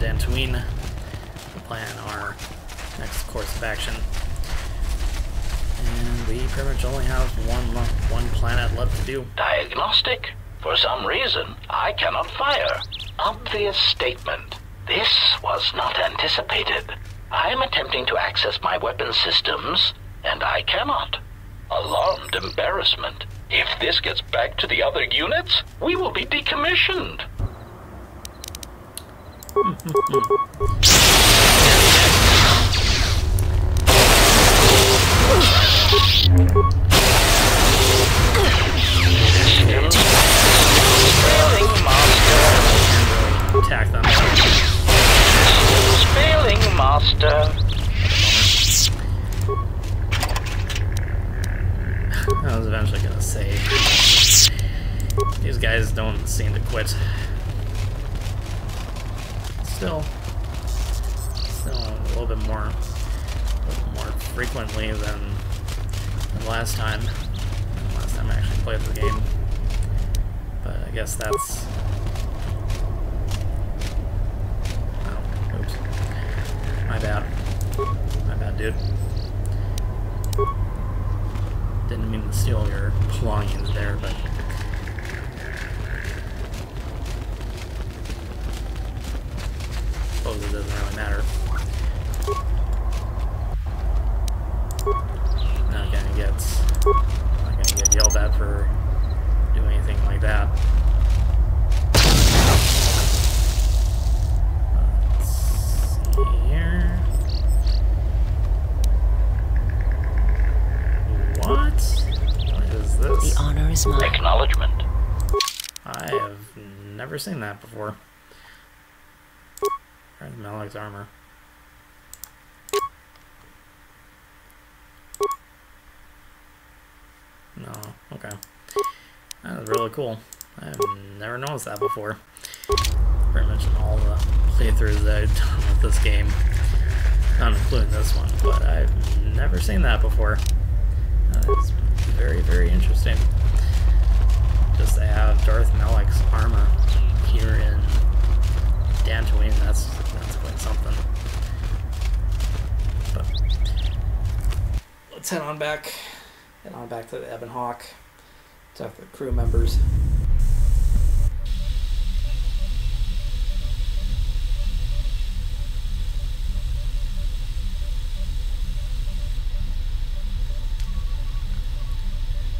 Dantooine to plan our next course of action. And we pretty much only have one planet left to do. Diagnostic? For some reason, I cannot fire. Obvious statement. This was not anticipated. I am attempting to access my weapon systems, and I cannot. Alarmed embarrassment. If this gets back to the other units, we will be decommissioned. Systems failing, Master. Attack them. Systems failing, Master. I was eventually gonna say these guys don't seem to quit. Still a little bit more frequently than last time. Last time I actually played the game, but I guess that's. Oh, oops. My bad, dude. Didn't mean to steal your belongings there, but suppose it doesn't really matter. Not gonna get yelled at for doing anything like that. Let's see here. What is this? The honor is mine. Acknowledgement. I have never seen that before. Where's Malik's armor? No, okay. That was really cool. I've never noticed that before. Pretty much in all the playthroughs that I've done with this game. Not including this one, but I've never seen that before. That is very, very interesting. Just to have Darth Malik's armor here in Dantooine, that's quite something. But let's head on back to the Ebon Hawk. Talk to the crew members.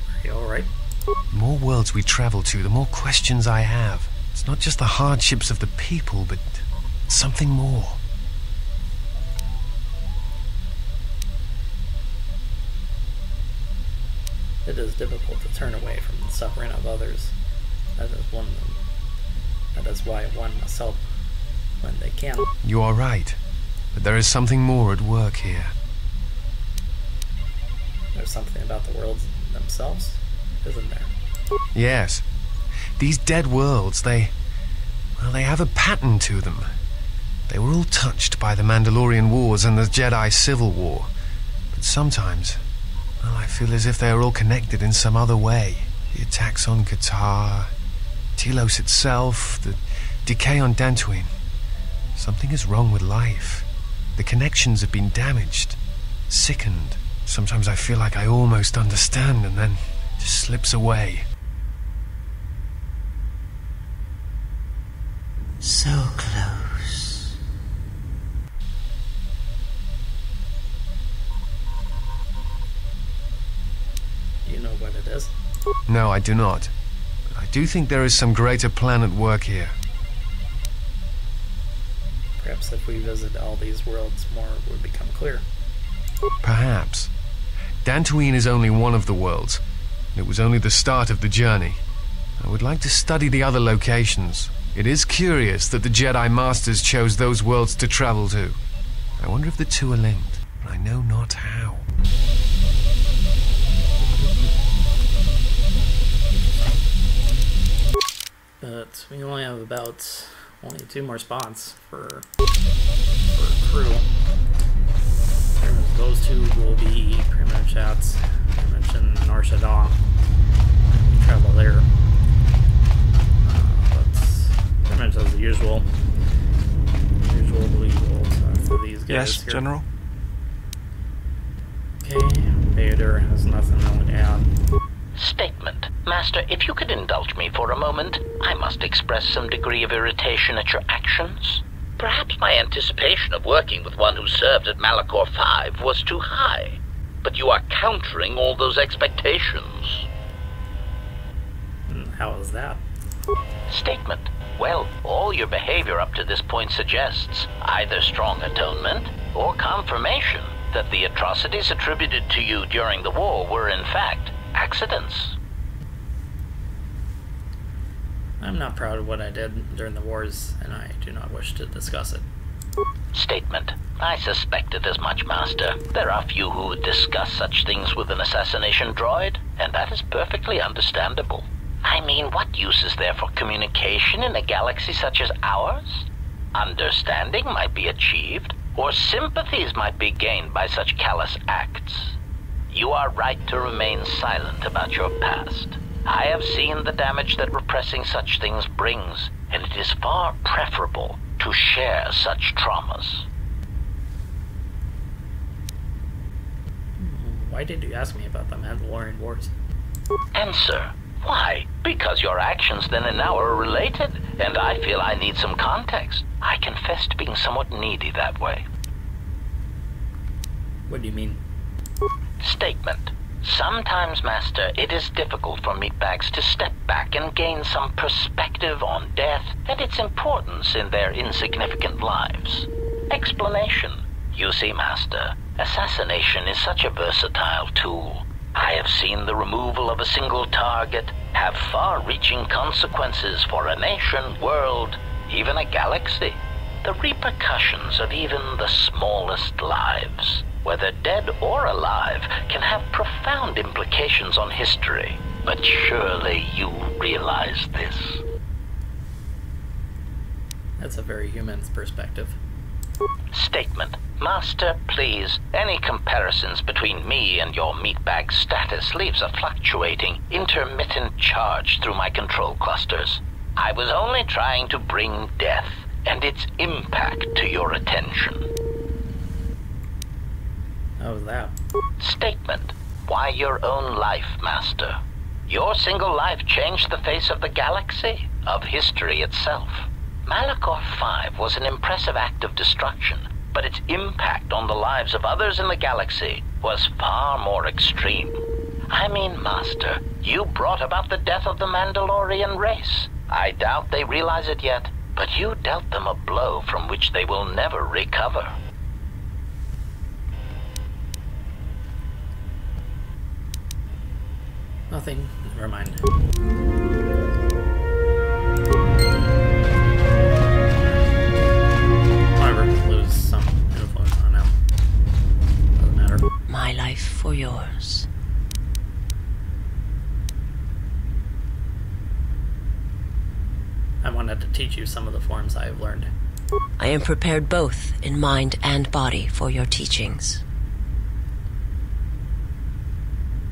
Are you alright? The more worlds we travel to, the more questions I have. It's not just the hardships of the people, but something more. It is difficult to turn away from the suffering of others. That is why one must help when they can. You are right, but there is something more at work here. There's something about the worlds themselves, isn't there? Yes. These dead worlds, they have a pattern to them. They were all touched by the Mandalorian Wars and the Jedi Civil War. But sometimes, well, I feel as if they are all connected in some other way. The attacks on Qatar, Telos itself, the decay on Dantooine. Something is wrong with life. The connections have been damaged, sickened. Sometimes I feel like I almost understand and then it just slips away. So close. You know what it is? No, I do not. But I do think there is some greater plan at work here. Perhaps if we visit all these worlds, more would become clear. Perhaps. Dantooine is only one of the worlds. It was only the start of the journey. I would like to study the other locations. It is curious that the Jedi Masters chose those worlds to travel to. I wonder if the two are linked, but I know not how. But we only have about two more spots for crew. Those two will be pretty much at in Nar Shaddaa. We travel there. But pretty much as usual. guys here. General? Okay, Vader has nothing to add. Statement. Master, if you could indulge me for a moment, I must express some degree of irritation at your actions. Perhaps my anticipation of working with one who served at Malachor 5 was too high, but you are countering all those expectations. How is that? Statement. Well, all your behavior up to this point suggests either strong atonement or confirmation that the atrocities attributed to you during the war were in fact accidents. I'm not proud of what I did during the wars, and I do not wish to discuss it. Statement. I suspected as much, Master. There are few who would discuss such things with an assassination droid, and that is perfectly understandable. I mean, what use is there for communication in a galaxy such as ours? Understanding might be achieved, or sympathies might be gained by such callous acts. You are right to remain silent about your past. I have seen the damage that repressing such things brings, and it is far preferable to share such traumas. Why did you ask me about the Mandalorian Wars? Answer. Why? Because your actions then and now are related, and I feel I need some context. I confess to being somewhat needy that way. What do you mean? Statement. Sometimes, Master, it is difficult for meatbags to step back and gain some perspective on death and its importance in their insignificant lives. Explanation. You see, Master, assassination is such a versatile tool. I have seen the removal of a single target have far-reaching consequences for a nation, world, even a galaxy. The repercussions of even the smallest lives, whether dead or alive, can have profound implications on history. But surely you realize this. That's a very human perspective. Statement. Master, please, any comparisons between me and your meatbag status leaves a fluctuating, intermittent charge through my control clusters. I was only trying to bring death and its impact to your attention. How was that? Statement. Why your own life, Master? Your single life changed the face of the galaxy, of history itself. Malachor 5 was an impressive act of destruction, but its impact on the lives of others in the galaxy was far more extreme. I mean, Master, you brought about the death of the Mandalorian race. I doubt they realize it yet, but you dealt them a blow from which they will never recover. Nothing. Never mind. Whatever. Lose some influence on him. Doesn't matter. My life for yours. I wanted to teach you some of the forms I have learned. I am prepared both in mind and body for your teachings.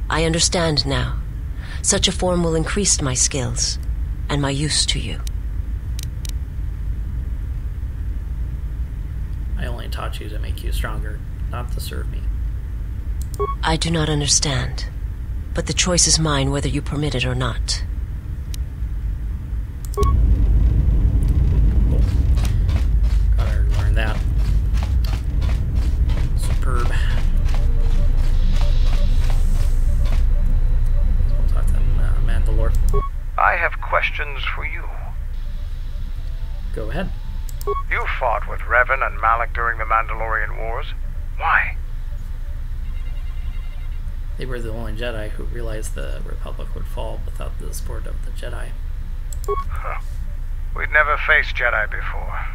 I understand now. Such a form will increase my skills and my use to you. I only taught you to make you stronger, not to serve me. I do not understand, but the choice is mine whether you permit it or not. Cool. Gotta learn that. Superb. We'll talk to Mandalore. I have questions for you. Go ahead. You fought with Revan and Malak during the Mandalorian Wars. Why? They were the only Jedi who realized the Republic would fall without the support of the Jedi. Huh. We'd never faced Jedi before,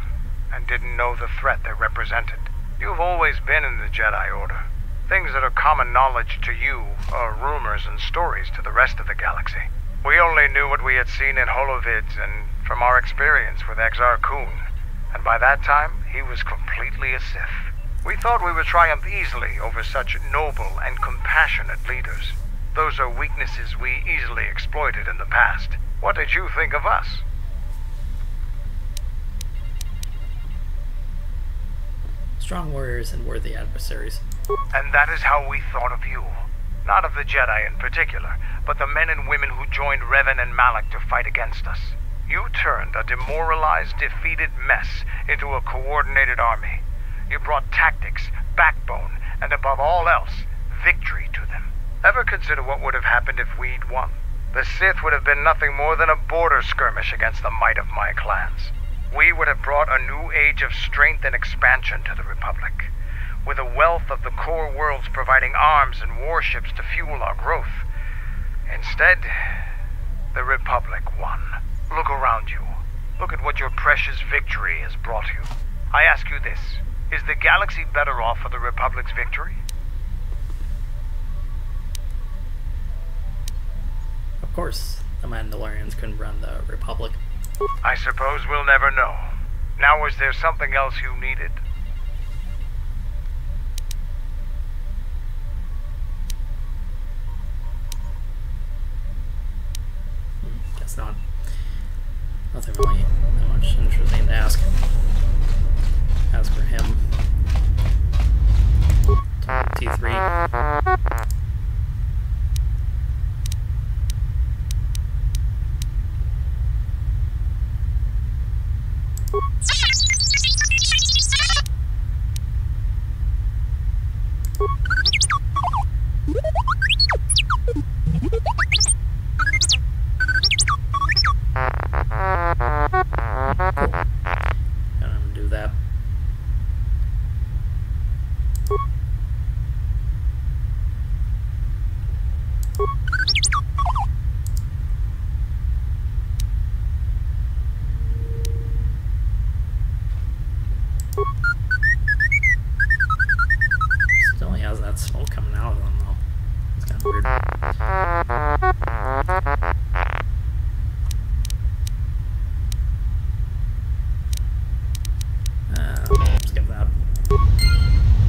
and didn't know the threat they represented. You've always been in the Jedi Order. Things that are common knowledge to you are rumors and stories to the rest of the galaxy. We only knew what we had seen in holovids and from our experience with Exar Kun, and by that time, he was completely a Sith. We thought we would triumph easily over such noble and compassionate leaders. Those are weaknesses we easily exploited in the past. What did you think of us? Strong warriors and worthy adversaries. And that is how we thought of you. Not of the Jedi in particular, but the men and women who joined Revan and Malak to fight against us. You turned a demoralized, defeated mess into a coordinated army. You brought tactics, backbone, and above all else, victory to them. Ever consider what would have happened if we'd won? The Sith would have been nothing more than a border skirmish against the might of my clans. We would have brought a new age of strength and expansion to the Republic, with a wealth of the core worlds providing arms and warships to fuel our growth. Instead, the Republic won. Look around you. Look at what your precious victory has brought you. I ask you this, is the galaxy better off for the Republic's victory? Of course, the Mandalorians couldn't run the Republic. I suppose we'll never know. Now, was there something else you needed? Guess not. Nothing really that much interesting to ask. Ask for him. T3. Smoke coming out of them, though. It's kind of weird. Skip that.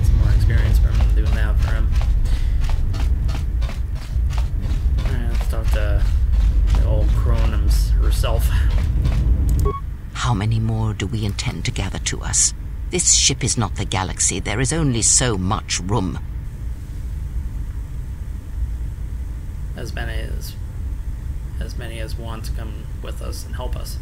Some more experience from doing that for him. Alright, let's talk to the old Cronums herself. How many more do we intend to gather to us? This ship is not the galaxy. There is only so much room. As many as want to come with us and help us.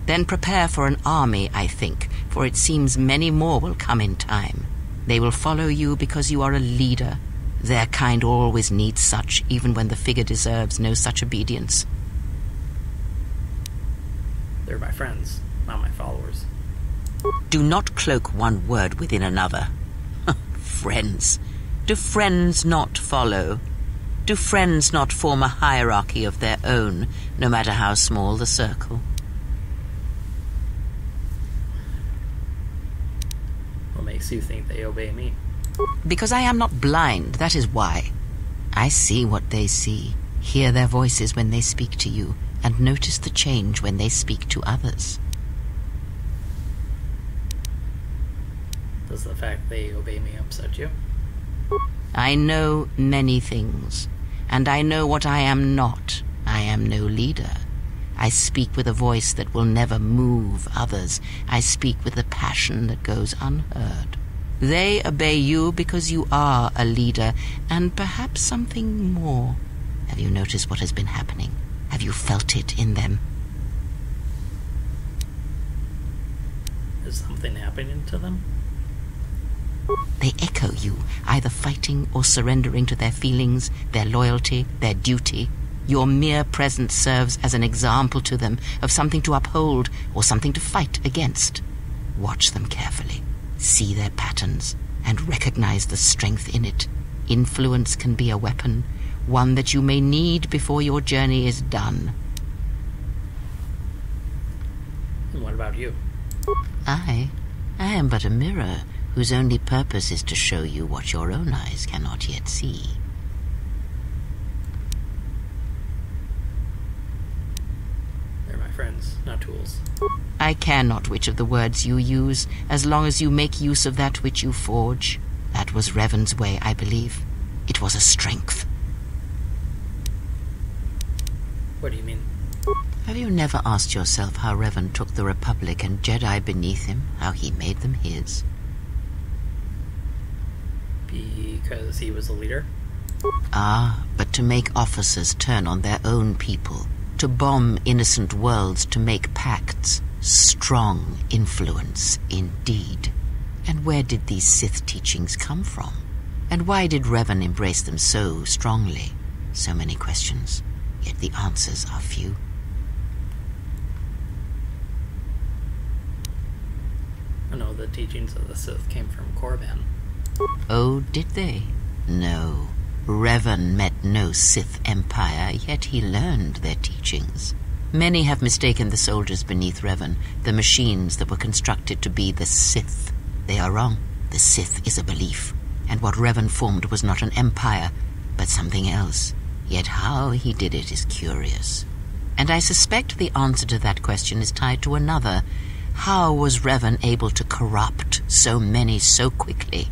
Then prepare for an army, I think, for it seems many more will come in time. They will follow you because you are a leader. Their kind always needs such, even when the figure deserves no such obedience. They're my friends, not my followers. Do not cloak one word within another. Friends. Do friends not follow? Do friends not form a hierarchy of their own, no matter how small the circle? What makes you think they obey me? Because I am not blind, that is why. I see what they see, hear their voices when they speak to you, and notice the change when they speak to others. Does the fact they obey me upset you? I know many things, and I know what I am not. I am no leader. I speak with a voice that will never move others. I speak with a passion that goes unheard. They obey you because you are a leader, and perhaps something more. Have you noticed what has been happening? Have you felt it in them? Is something happening to them? They echo you, either fighting or surrendering to their feelings, their loyalty, their duty. Your mere presence serves as an example to them of something to uphold or something to fight against. Watch them carefully, see their patterns, and recognize the strength in it. Influence can be a weapon, one that you may need before your journey is done. And what about you? I am but a mirror whose only purpose is to show you what your own eyes cannot yet see. They're my friends, not tools. I care not which of the words you use, as long as you make use of that which you forge. That was Revan's way, I believe. It was a strength. What do you mean? Have you never asked yourself how Revan took the Republic and Jedi beneath him, how he made them his? Because he was the leader? Ah, but to make officers turn on their own people, to bomb innocent worlds, to make pacts. Strong influence, indeed. And where did these Sith teachings come from? And why did Revan embrace them so strongly? So many questions, yet the answers are few. I know the teachings of the Sith came from Korriban. Oh, did they? No. Revan met no Sith empire, yet he learned their teachings. Many have mistaken the soldiers beneath Revan, the machines that were constructed to be the Sith. They are wrong. The Sith is a belief, and what Revan formed was not an empire, but something else. Yet how he did it is curious. And I suspect the answer to that question is tied to another. How was Revan able to corrupt so many so quickly?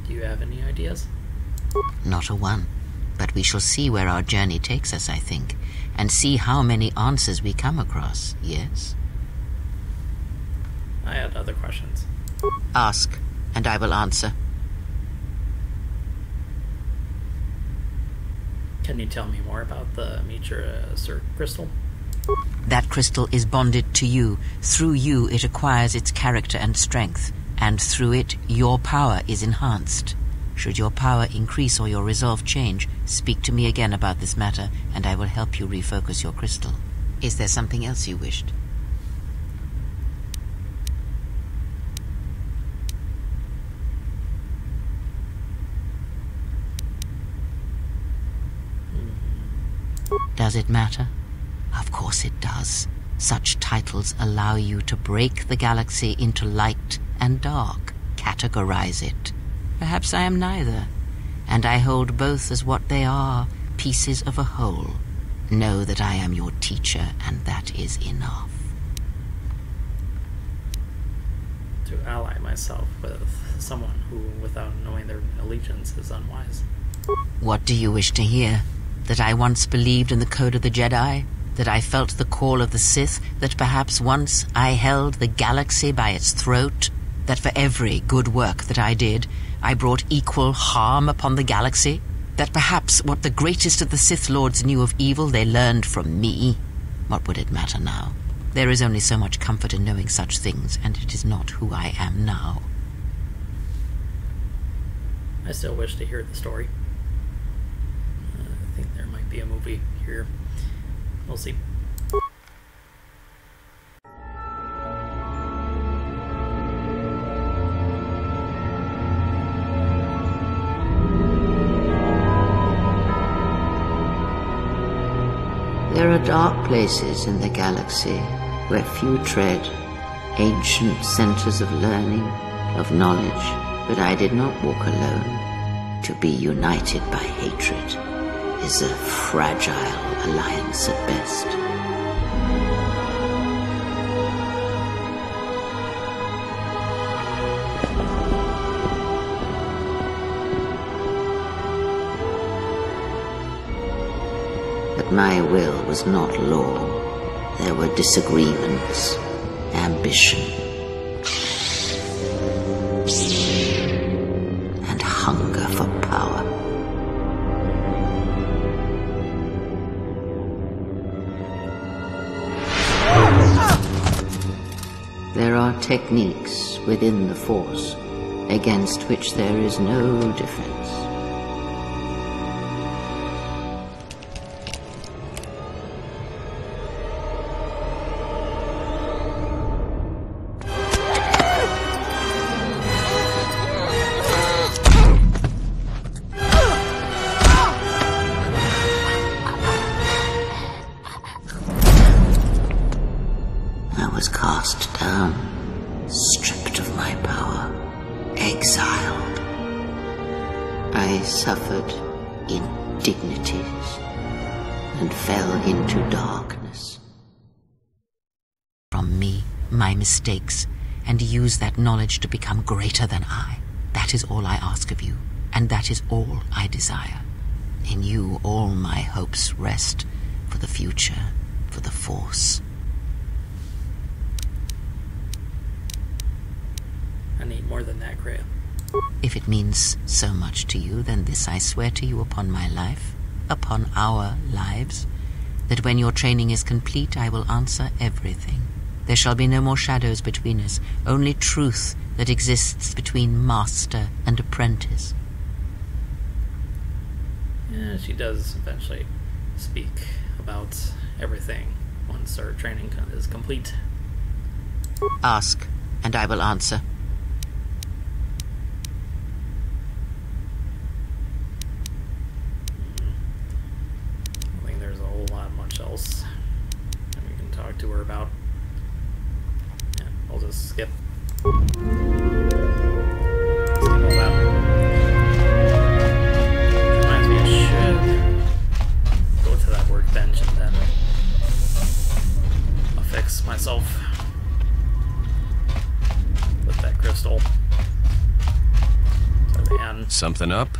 Do you have any ideas? Not a one. But we shall see where our journey takes us, I think, and see how many answers we come across, yes? I had other questions. Ask, and I will answer. Can you tell me more about the Mitra Sir crystal? That crystal is bonded to you. Through you it acquires its character and strength, and through it your power is enhanced. Should your power increase or your resolve change, speak to me again about this matter, and I will help you refocus your crystal. Is there something else you wished? Does it matter? Of course it does. Such titles allow you to break the galaxy into light and dark, categorize it. Perhaps I am neither, and I hold both as what they are, pieces of a whole. Know that I am your teacher, and that is enough. To ally myself with someone who, without knowing their allegiance, is unwise. What do you wish to hear? That I once believed in the code of the Jedi? That I felt the call of the Sith? That perhaps once I held the galaxy by its throat? That for every good work that I did, I brought equal harm upon the galaxy? That perhaps what the greatest of the Sith Lords knew of evil they learned from me? What would it matter now? There is only so much comfort in knowing such things, and it is not who I am now. I still wish to hear the story. I think there might be a movie here. We'll see. There are dark places in the galaxy where few tread, ancient centers of learning, of knowledge, but I did not walk alone. To be united by hatred is a fragile alliance at best. But my will was not law. There were disagreements, ambition, and hunger for power. There are techniques within the Force against which there is no defense. Cast down, stripped of my power, exiled. I suffered indignities and fell into darkness. From me, my mistakes, and use that knowledge to become greater than I. That is all I ask of you, and that is all I desire. In you all my hopes rest, for the future, for the Force. I need more than that, Kreia. If it means so much to you, then this I swear to you upon my life, upon our lives, that when your training is complete, I will answer everything. There shall be no more shadows between us, only truth that exists between master and apprentice. Yeah, she does eventually speak about everything once our training is complete. Ask, and I will answer. I think there's a whole lot much else that we can talk to her about. Yeah, I'll just skip all that. Reminds me I should go to that workbench and then I'll fix myself with that crystal. So, man. Something up?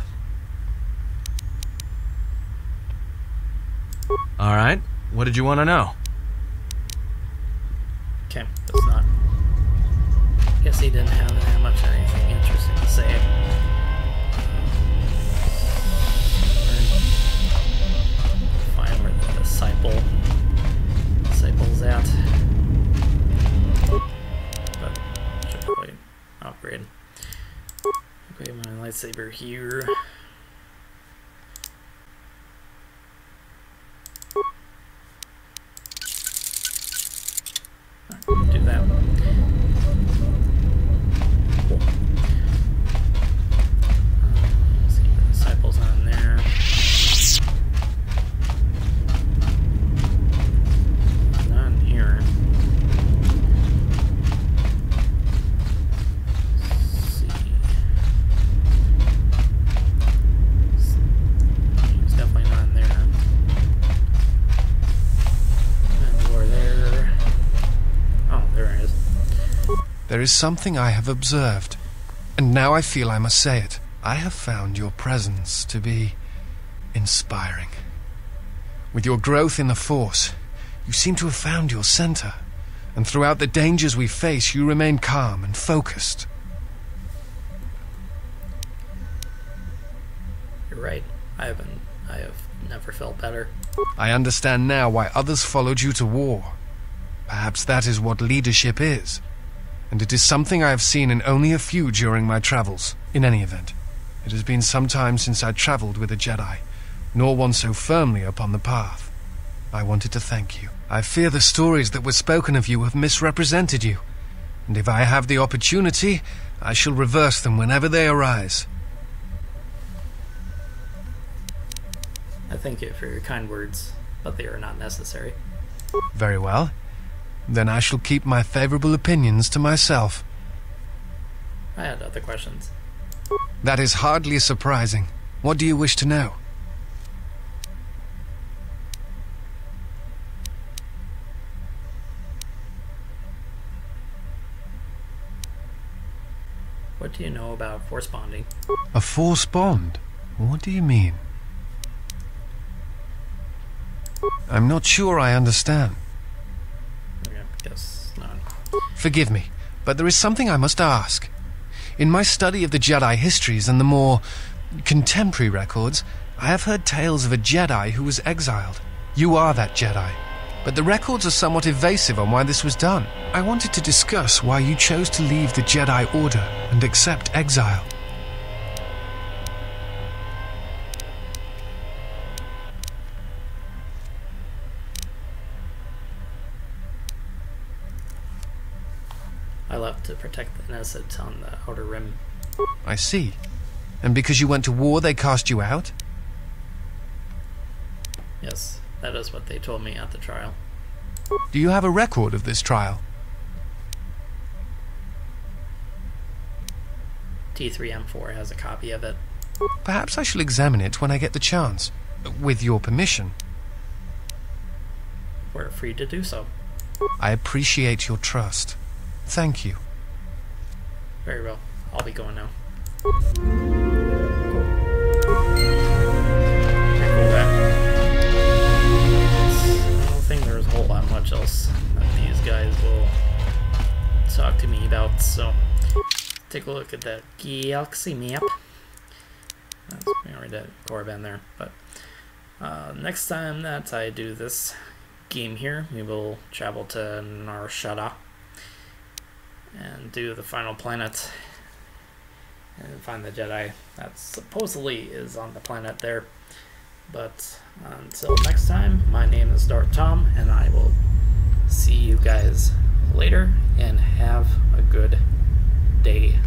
All right. What did you want to know? Okay, that's not. Guess he didn't have that much anything interesting to say. Find where the disciple's at. But should probably upgrade. Upgrade my lightsaber here. Do that. Cool. Let's see, the disciples on there. Not in here. Let's see. He's definitely not in there. And door there. Oh, there it is. There is something I have observed, and now I feel I must say it. I have found your presence to be inspiring. With your growth in the Force, you seem to have found your center, and throughout the dangers we face, you remain calm and focused. You're right. I have never felt better. I understand now why others followed you to war. Perhaps that is what leadership is. And it is something I have seen in only a few during my travels. In any event, it has been some time since I traveled with a Jedi, nor one so firmly upon the path. I wanted to thank you. I fear the stories that were spoken of you have misrepresented you, and if I have the opportunity, I shall reverse them whenever they arise. I thank you for your kind words, but they are not necessary. Very well. Then I shall keep my favorable opinions to myself. I had other questions. That is hardly surprising. What do you wish to know? What do you know about force bonding? A force bond? What do you mean? I'm not sure I understand. I guess not. Forgive me, but there is something I must ask. In my study of the Jedi histories and the more contemporary records, I have heard tales of a Jedi who was exiled. You are that Jedi, but the records are somewhat evasive on why this was done. I wanted to discuss why you chose to leave the Jedi Order and accept exile. I left to protect the innocent on the Outer Rim. I see. And because you went to war, they cast you out? Yes, that is what they told me at the trial. Do you have a record of this trial? T3M4 has a copy of it. Perhaps I shall examine it when I get the chance. With your permission. We're free to do so. I appreciate your trust. Thank you. Very well. I'll be going now. I don't think there's a whole lot much else that these guys will talk to me about, so take take a look at the galaxy map. That's already that Korriban there, but next time that I do this game here, we will travel to Narshada and do the final planet and find the Jedi that supposedly is on the planet there. But until next time, my name is DarthTom, and I will see you guys later, and have a good day.